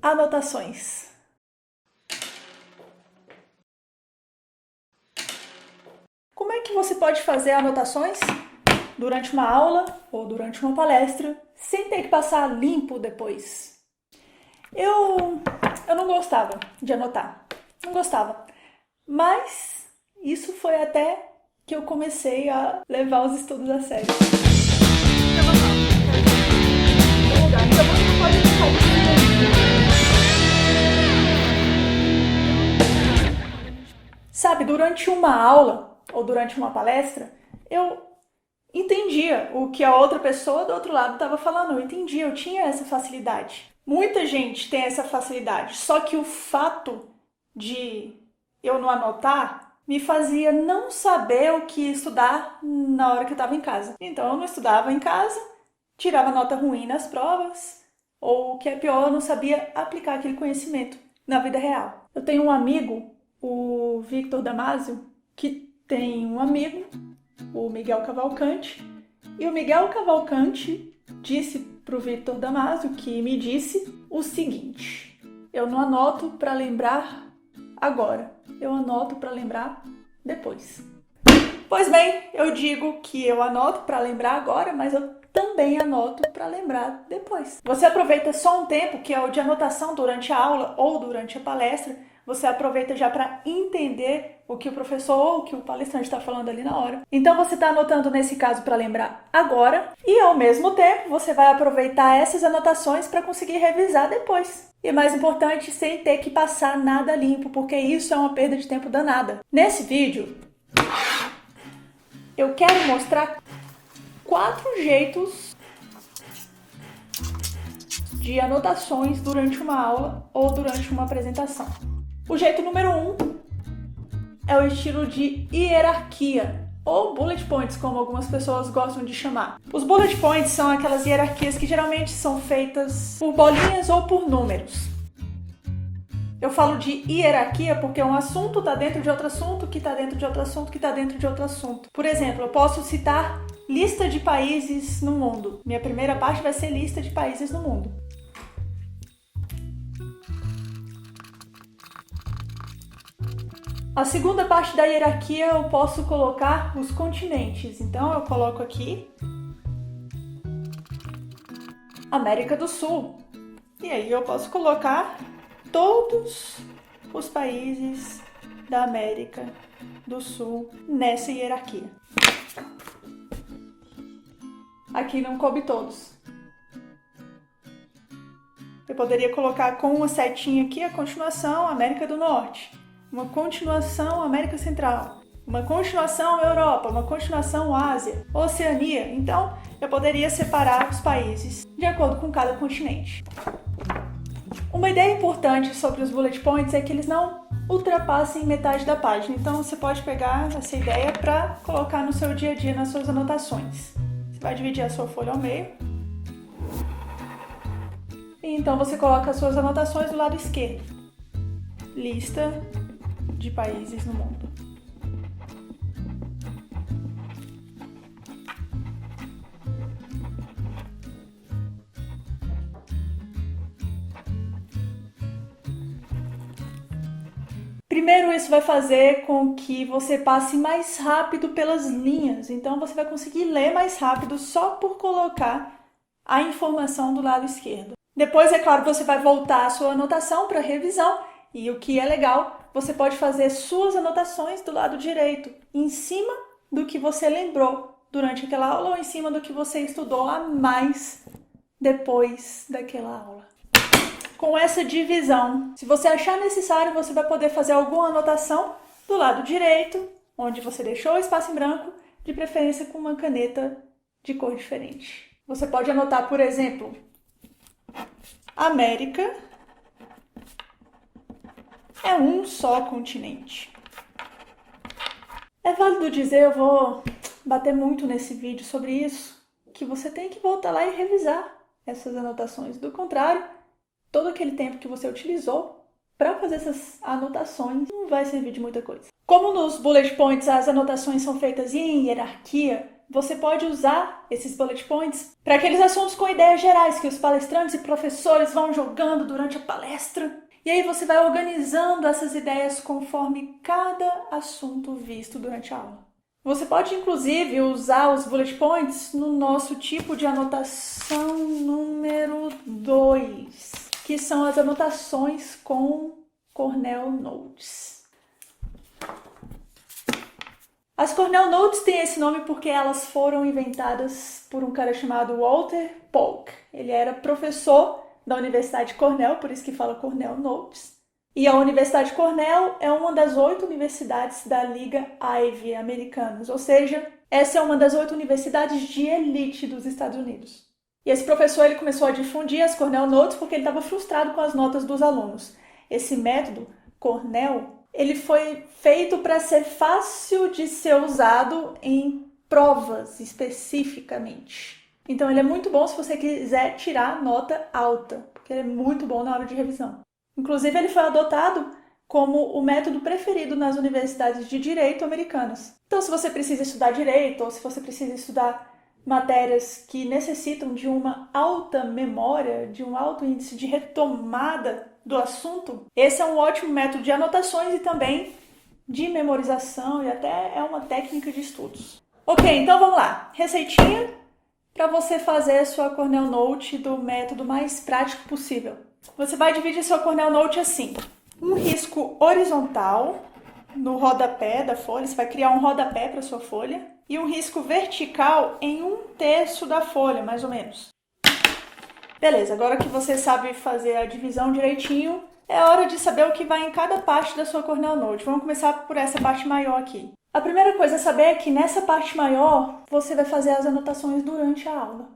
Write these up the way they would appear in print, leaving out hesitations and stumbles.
Anotações. Como é que você pode fazer anotações durante uma aula ou durante uma palestra sem ter que passar limpo depois? Eu não gostava de anotar, não gostava, mas isso foi até que eu comecei a levar os estudos a sério. Então você não pode deixar de Sabe, durante uma aula ou durante uma palestra, eu entendia o que a outra pessoa do outro lado estava falando. Eu entendia, eu tinha essa facilidade. Muita gente tem essa facilidade, só que o fato de eu não anotar me fazia não saber o que estudar na hora que eu estava em casa. Então eu não estudava em casa, tirava nota ruim nas provas, ou o que é pior, eu não sabia aplicar aquele conhecimento na vida real. Eu tenho um amigo, o Victor Damasio, que tem um amigo, o Miguel Cavalcante, e o Miguel Cavalcante disse para o Victor Damasio, que me disse o seguinte: eu não anoto para lembrar agora, eu anoto para lembrar depois. Pois bem, eu digo que eu anoto para lembrar agora, mas eu também anoto para lembrar depois. Você aproveita só um tempo, que é o de anotação durante a aula ou durante a palestra, você aproveita já para entender o que o professor ou o que o palestrante está falando ali na hora. Então você está anotando nesse caso para lembrar agora e ao mesmo tempo você vai aproveitar essas anotações para conseguir revisar depois. E mais importante, sem ter que passar nada limpo, porque isso é uma perda de tempo danada. Nesse vídeo, eu quero mostrar 4 jeitos de anotações durante uma aula ou durante uma apresentação. O jeito número 1 é o estilo de hierarquia, ou bullet points, como algumas pessoas gostam de chamar. Os bullet points são aquelas hierarquias que geralmente são feitas por bolinhas ou por números. Eu falo de hierarquia porque um assunto está dentro de outro assunto, que está dentro de outro assunto, que está dentro de outro assunto. Por exemplo, eu posso citar lista de países no mundo. Minha primeira parte vai ser lista de países no mundo. A segunda parte da hierarquia eu posso colocar os continentes. Então eu coloco aqui América do Sul. E aí eu posso colocar todos os países da América do Sul nessa hierarquia. Aqui não coube todos. Eu poderia colocar com uma setinha aqui a continuação América do Norte, uma continuação América Central, uma continuação Europa, uma continuação Ásia, Oceania. Então, eu poderia separar os países de acordo com cada continente. Uma ideia importante sobre os bullet points é que eles não ultrapassem metade da página. Então, você pode pegar essa ideia para colocar no seu dia a dia nas suas anotações. Você vai dividir a sua folha ao meio. E então, você coloca as suas anotações do lado esquerdo. Lista de países no mundo. Primeiro, isso vai fazer com que você passe mais rápido pelas linhas. Então, você vai conseguir ler mais rápido só por colocar a informação do lado esquerdo. Depois, é claro, você vai voltar a sua anotação para revisão. E o que é legal, você pode fazer suas anotações do lado direito, em cima do que você lembrou durante aquela aula ou em cima do que você estudou a mais depois daquela aula. Com essa divisão, se você achar necessário, você vai poder fazer alguma anotação do lado direito, onde você deixou o espaço em branco, de preferência com uma caneta de cor diferente. Você pode anotar, por exemplo, América é um só continente. É válido dizer, eu vou bater muito nesse vídeo sobre isso, que você tem que voltar lá e revisar essas anotações. Do contrário, todo aquele tempo que você utilizou para fazer essas anotações não vai servir de muita coisa. Como nos bullet points as anotações são feitas em hierarquia, você pode usar esses bullet points para aqueles assuntos com ideias gerais que os palestrantes e professores vão jogando durante a palestra. E aí você vai organizando essas ideias conforme cada assunto visto durante a aula. Você pode, inclusive, usar os bullet points no nosso tipo de anotação número 2, que são as anotações com Cornell Notes. As Cornell Notes têm esse nome porque elas foram inventadas por um cara chamado Walter Polk. Ele era professor da Universidade Cornell, por isso que fala Cornell Notes. E a Universidade Cornell é uma das 8 universidades da Liga Ivy americanas, ou seja, essa é uma das 8 universidades de elite dos Estados Unidos. E esse professor ele começou a difundir as Cornell Notes porque ele estava frustrado com as notas dos alunos. Esse método, Cornell, ele foi feito para ser fácil de ser usado em provas especificamente. Então ele é muito bom se você quiser tirar nota alta, porque ele é muito bom na hora de revisão. Inclusive ele foi adotado como o método preferido nas universidades de direito americanas. Então se você precisa estudar direito ou se você precisa estudar matérias que necessitam de uma alta memória, de um alto índice de retomada do assunto, esse é um ótimo método de anotações e também de memorização e até é uma técnica de estudos. Ok, então vamos lá. Receitinha para você fazer a sua Cornell Note do método mais prático possível. Você vai dividir sua Cornell Note assim. Um risco horizontal no rodapé da folha, você vai criar um rodapé para sua folha, e um risco vertical em 1/3 da folha, mais ou menos. Beleza, agora que você sabe fazer a divisão direitinho, é hora de saber o que vai em cada parte da sua Cornell Note. Vamos começar por essa parte maior aqui. A primeira coisa a saber é que nessa parte maior, você vai fazer as anotações durante a aula.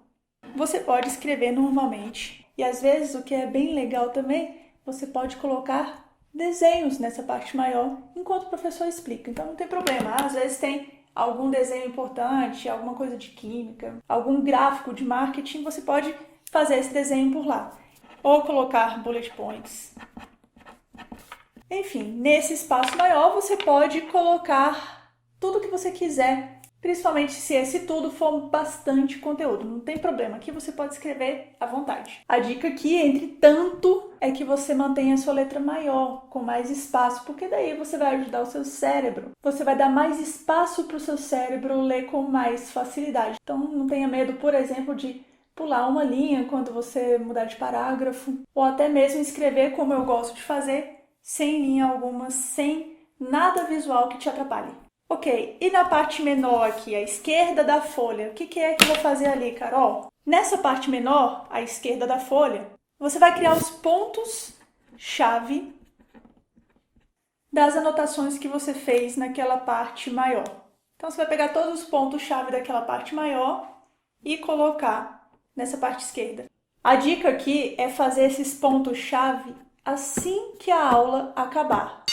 Você pode escrever normalmente. E às vezes, o que é bem legal também, você pode colocar desenhos nessa parte maior, enquanto o professor explica. Então não tem problema, às vezes tem algum desenho importante, alguma coisa de química, algum gráfico de marketing, você pode fazer esse desenho por lá. Ou colocar bullet points. Enfim, nesse espaço maior você pode colocar tudo que você quiser, principalmente se esse tudo for bastante conteúdo. Não tem problema, aqui você pode escrever à vontade. A dica aqui, entretanto, é que você mantenha a sua letra maior, com mais espaço, porque daí você vai ajudar o seu cérebro. Você vai dar mais espaço para o seu cérebro ler com mais facilidade. Então não tenha medo, por exemplo, de pular uma linha quando você mudar de parágrafo, ou até mesmo escrever como eu gosto de fazer, sem linha alguma, sem nada visual que te atrapalhe. Ok, e na parte menor aqui, à esquerda da folha, o que é que eu vou fazer ali, Carol? Nessa parte menor, à esquerda da folha, você vai criar os pontos-chave das anotações que você fez naquela parte maior. Então você vai pegar todos os pontos-chave daquela parte maior e colocar nessa parte esquerda. A dica aqui é fazer esses pontos-chave assim que a aula acabar.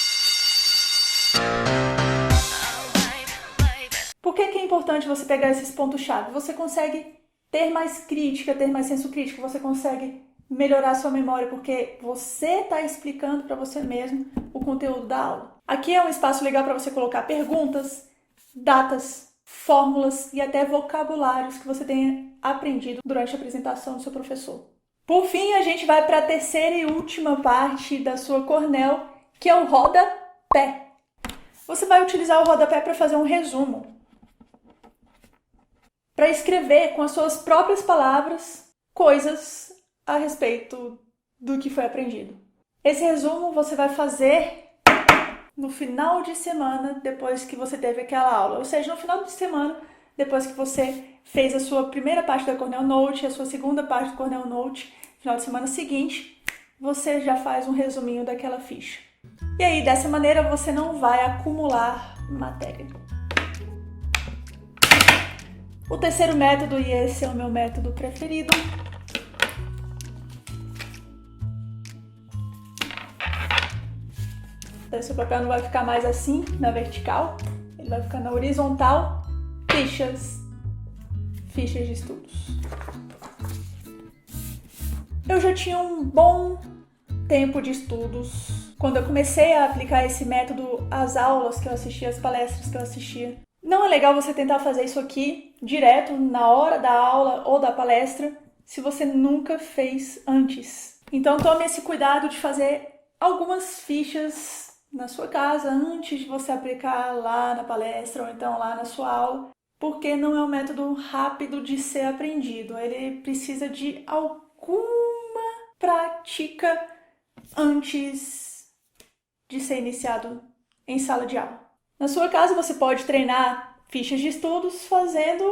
Por que é importante você pegar esses pontos-chave? Você consegue ter mais crítica, ter mais senso crítico, você consegue melhorar a sua memória, porque você está explicando para você mesmo o conteúdo da aula. Aqui é um espaço legal para você colocar perguntas, datas, fórmulas e até vocabulários que você tenha aprendido durante a apresentação do seu professor. Por fim, a gente vai para a terceira e última parte da sua Cornell, que é o rodapé. Você vai utilizar o rodapé para fazer um resumo, para escrever com as suas próprias palavras coisas a respeito do que foi aprendido. Esse resumo você vai fazer no final de semana, depois que você teve aquela aula. Ou seja, no final de semana, depois que você fez a sua primeira parte da Cornell Note, a sua segunda parte do Cornell Note, no final de semana seguinte, você já faz um resuminho daquela ficha. E aí, dessa maneira, você não vai acumular matéria. O terceiro método, e esse é o meu método preferido, o seu papel não vai ficar mais assim, na vertical, ele vai ficar na horizontal, fichas de estudos. Eu já tinha um bom tempo de estudos quando eu comecei a aplicar esse método às aulas que eu assistia, às palestras que eu assistia. Não é legal você tentar fazer isso aqui direto na hora da aula ou da palestra se você nunca fez antes. Então tome esse cuidado de fazer algumas fichas na sua casa antes de você aplicar lá na palestra ou então lá na sua aula, porque não é um método rápido de ser aprendido. Ele precisa de alguma prática antes de ser iniciado em sala de aula. Na sua casa você pode treinar fichas de estudos fazendo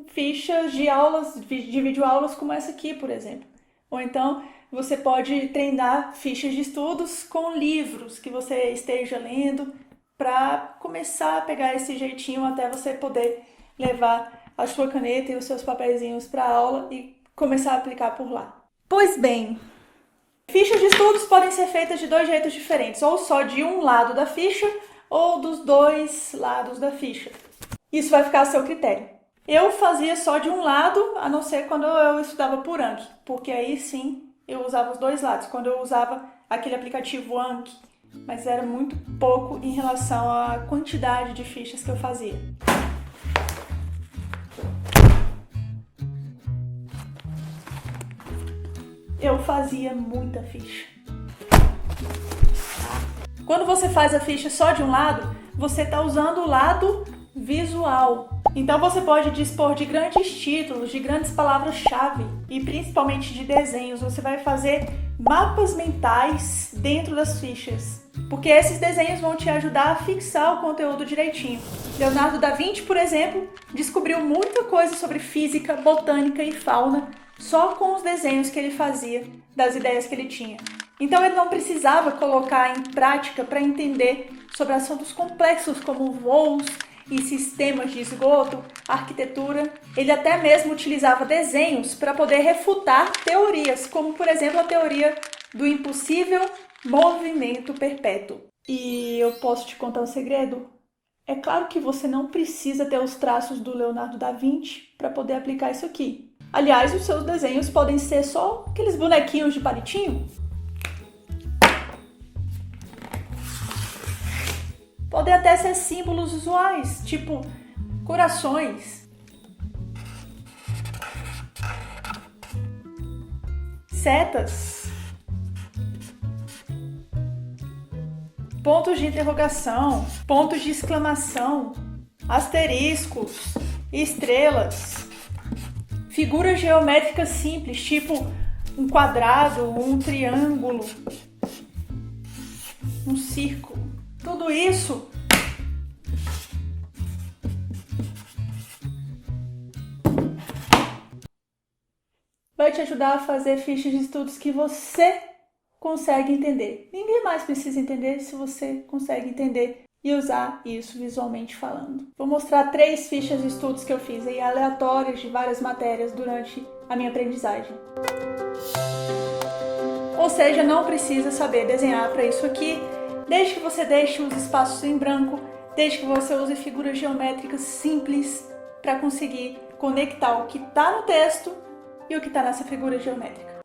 fichas de aulas, de videoaulas como essa aqui, por exemplo. Ou então você pode treinar fichas de estudos com livros que você esteja lendo para começar a pegar esse jeitinho até você poder levar a sua caneta e os seus papeizinhos para a aula e começar a aplicar por lá. Pois bem, fichas de estudos podem ser feitas de dois jeitos diferentes, ou só de um lado da ficha ou dos dois lados da ficha. Isso vai ficar a seu critério. Eu fazia só de um lado, a não ser quando eu estudava por Anki, porque aí sim eu usava os dois lados, quando eu usava aquele aplicativo Anki, mas era muito pouco em relação à quantidade de fichas que eu fazia. Eu fazia muita ficha. Quando você faz a ficha só de um lado, você está usando o lado visual. Então você pode dispor de grandes títulos, de grandes palavras-chave e principalmente de desenhos. Você vai fazer mapas mentais dentro das fichas, porque esses desenhos vão te ajudar a fixar o conteúdo direitinho. Leonardo da Vinci, por exemplo, descobriu muita coisa sobre física, botânica e fauna só com os desenhos que ele fazia, das ideias que ele tinha. Então ele não precisava colocar em prática para entender sobre assuntos complexos como voos e sistemas de esgoto, arquitetura. Ele até mesmo utilizava desenhos para poder refutar teorias, como por exemplo a teoria do impossível movimento perpétuo. E eu posso te contar um segredo? É claro que você não precisa ter os traços do Leonardo da Vinci para poder aplicar isso aqui. Aliás, os seus desenhos podem ser só aqueles bonequinhos de palitinho. Podem até ser símbolos usuais, tipo corações, setas, pontos de interrogação, pontos de exclamação, asteriscos, estrelas, figuras geométricas simples, tipo um quadrado, um triângulo, um círculo. Tudo isso vai te ajudar a fazer fichas de estudos que você consegue entender. Ninguém mais precisa entender se você consegue entender e usar isso visualmente falando. Vou mostrar 3 fichas de estudos que eu fiz aí, aleatórias de várias matérias durante a minha aprendizagem. Ou seja, não precisa saber desenhar para isso aqui, desde que você deixe os espaços em branco, desde que você use figuras geométricas simples para conseguir conectar o que está no texto e o que está nessa figura geométrica.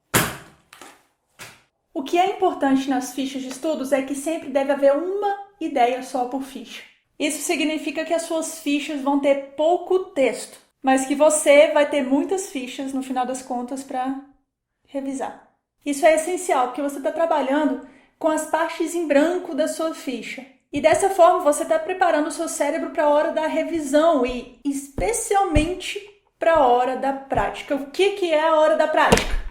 O que é importante nas fichas de estudos é que sempre deve haver uma ideia só por ficha. Isso significa que as suas fichas vão ter pouco texto, mas que você vai ter muitas fichas no final das contas para revisar. Isso é essencial, porque você está trabalhando com as partes em branco da sua ficha. E dessa forma você está preparando o seu cérebro para a hora da revisão e especialmente para a hora da prática. O que é a hora da prática?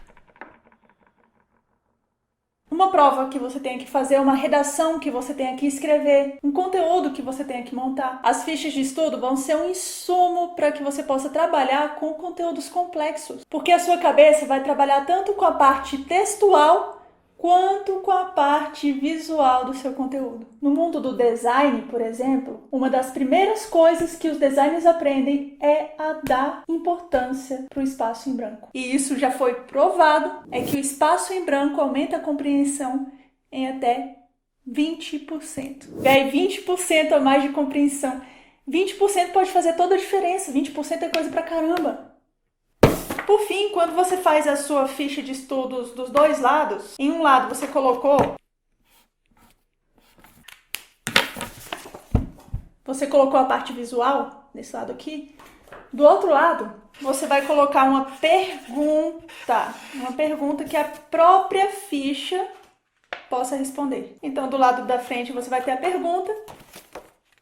Uma prova que você tenha que fazer, uma redação que você tenha que escrever, um conteúdo que você tenha que montar. As fichas de estudo vão ser um insumo para que você possa trabalhar com conteúdos complexos, porque a sua cabeça vai trabalhar tanto com a parte textual quanto com a parte visual do seu conteúdo. No mundo do design, por exemplo, uma das primeiras coisas que os designers aprendem é a dar importância para o espaço em branco. E isso já foi provado, é que o espaço em branco aumenta a compreensão em até 20%. E aí 20% a mais de compreensão. 20% pode fazer toda a diferença, 20% é coisa pra caramba. Por fim, quando você faz a sua ficha de estudos dos dois lados, em um lado você colocou Você colocou a parte visual nesse lado aqui. Do outro lado, você vai colocar uma pergunta que a própria ficha possa responder. Então, do lado da frente você vai ter a pergunta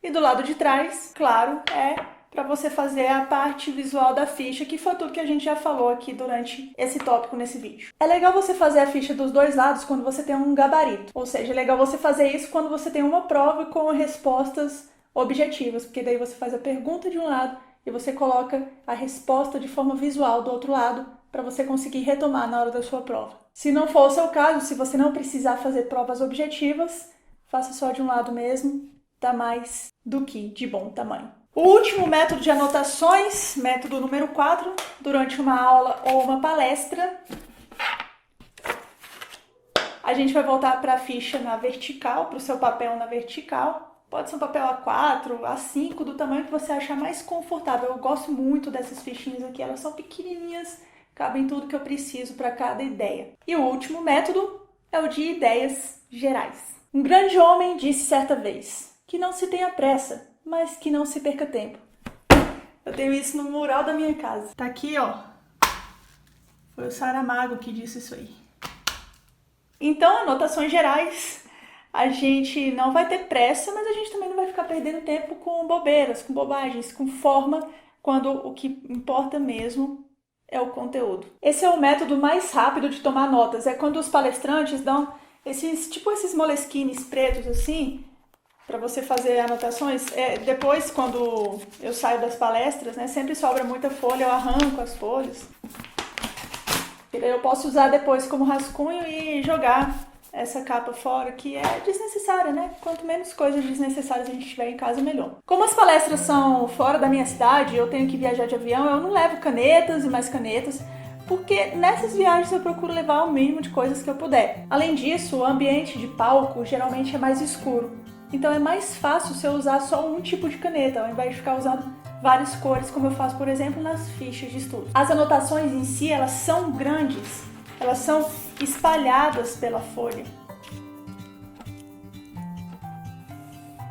e do lado de trás, claro, é para você fazer a parte visual da ficha, que foi tudo que a gente já falou aqui durante esse tópico nesse vídeo. É legal você fazer a ficha dos dois lados quando você tem um gabarito, ou seja, é legal você fazer isso quando você tem uma prova com respostas objetivas, porque daí você faz a pergunta de um lado e você coloca a resposta de forma visual do outro lado para você conseguir retomar na hora da sua prova. Se não for o seu caso, se você não precisar fazer provas objetivas, faça só de um lado mesmo, dá mais do que de bom tamanho. O último método de anotações, método número 4, durante uma aula ou uma palestra, a gente vai voltar para a ficha na vertical, para o seu papel na vertical. Pode ser um papel A4, A5, do tamanho que você achar mais confortável. Eu gosto muito dessas fichinhas aqui, elas são pequenininhas, cabem tudo que eu preciso para cada ideia. E o último método é o de ideias gerais. Um grande homem disse certa vez que não se tenha pressa, mas que não se perca tempo. Eu tenho isso no mural da minha casa. Tá aqui, ó. Foi o Saramago que disse isso aí. Então, anotações gerais. A gente não vai ter pressa, mas a gente também não vai ficar perdendo tempo com bobeiras, com bobagens, com forma, quando o que importa mesmo é o conteúdo. Esse é o método mais rápido de tomar notas. É quando os palestrantes dão esses moleskines pretos assim, para você fazer anotações. Depois, quando eu saio das palestras, né, sempre sobra muita folha, eu arranco as folhas. E daí eu posso usar depois como rascunho e jogar essa capa fora, que é desnecessária, né? Quanto menos coisas desnecessárias a gente tiver em casa, melhor. Como as palestras são fora da minha cidade, eu tenho que viajar de avião, eu não levo canetas e mais canetas, porque nessas viagens eu procuro levar o mínimo de coisas que eu puder. Além disso, o ambiente de palco geralmente é mais escuro, então é mais fácil se eu usar só um tipo de caneta, ao invés de ficar usando várias cores, como eu faço, por exemplo, nas fichas de estudo. As anotações em si, elas são grandes, elas são espalhadas pela folha.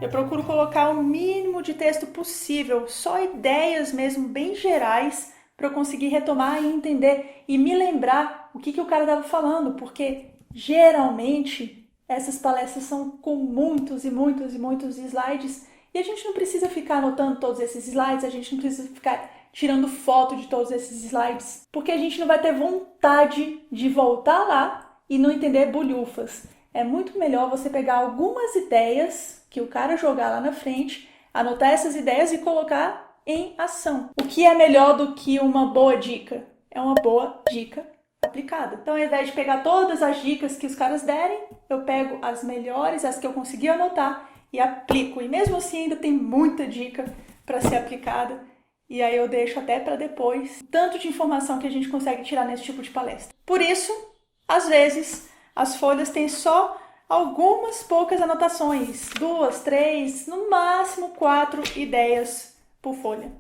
Eu procuro colocar o mínimo de texto possível, só ideias mesmo bem gerais, para eu conseguir retomar e entender e me lembrar o que o cara estava falando, porque geralmente essas palestras são com muitos e muitos e muitos slides e a gente não precisa ficar anotando todos esses slides, a gente não precisa ficar tirando foto de todos esses slides, porque a gente não vai ter vontade de voltar lá e não entender bolhufas. É muito melhor você pegar algumas ideias que o cara jogar lá na frente, anotar essas ideias e colocar em ação. O que é melhor do que uma boa dica? É uma boa dica aplicada. Então, ao invés de pegar todas as dicas que os caras derem, eu pego as melhores, as que eu consegui anotar e aplico. E mesmo assim ainda tem muita dica para ser aplicada. E aí eu deixo até para depois tanto de informação que a gente consegue tirar nesse tipo de palestra. Por isso, às vezes, as folhas têm só algumas poucas anotações. 2, 3, no máximo 4 ideias por folha.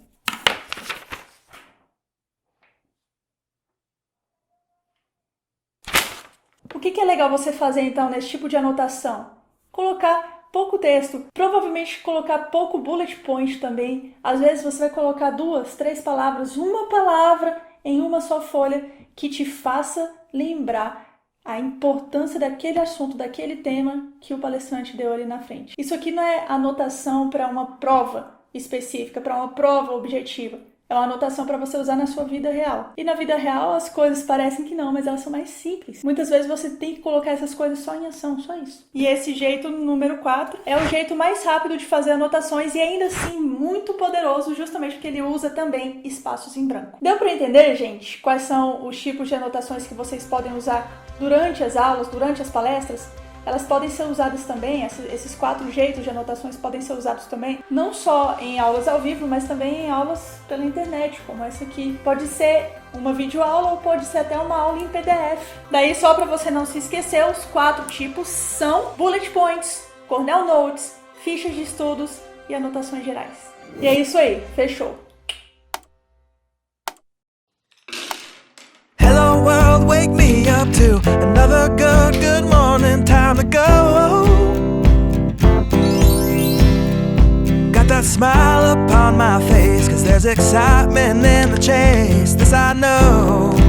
O que é legal você fazer então nesse tipo de anotação? Colocar pouco texto, provavelmente colocar pouco bullet point também. Às vezes você vai colocar 2, 3 palavras, uma palavra em uma só folha que te faça lembrar a importância daquele assunto, daquele tema que o palestrante deu ali na frente. Isso aqui não é anotação para uma prova específica, para uma prova objetiva. É uma anotação para você usar na sua vida real. E na vida real as coisas parecem que não, mas elas são mais simples. Muitas vezes você tem que colocar essas coisas só em ação, só isso. E esse jeito número 4 é o jeito mais rápido de fazer anotações e ainda assim muito poderoso, justamente porque ele usa também espaços em branco. Deu para entender, gente, quais são os tipos de anotações que vocês podem usar durante as aulas, durante as palestras? Elas podem ser usadas também, esses 4 jeitos de anotações podem ser usados também, não só em aulas ao vivo, mas também em aulas pela internet, como essa aqui. Pode ser uma videoaula ou pode ser até uma aula em PDF. Daí, só para você não se esquecer, os 4 tipos são bullet points, Cornell Notes, fichas de estudos e anotações gerais. E é isso aí, fechou! Hello world, wake me up to another good morning, time to go. got that smile upon my face, 'cause there's excitement in the chase, this I know.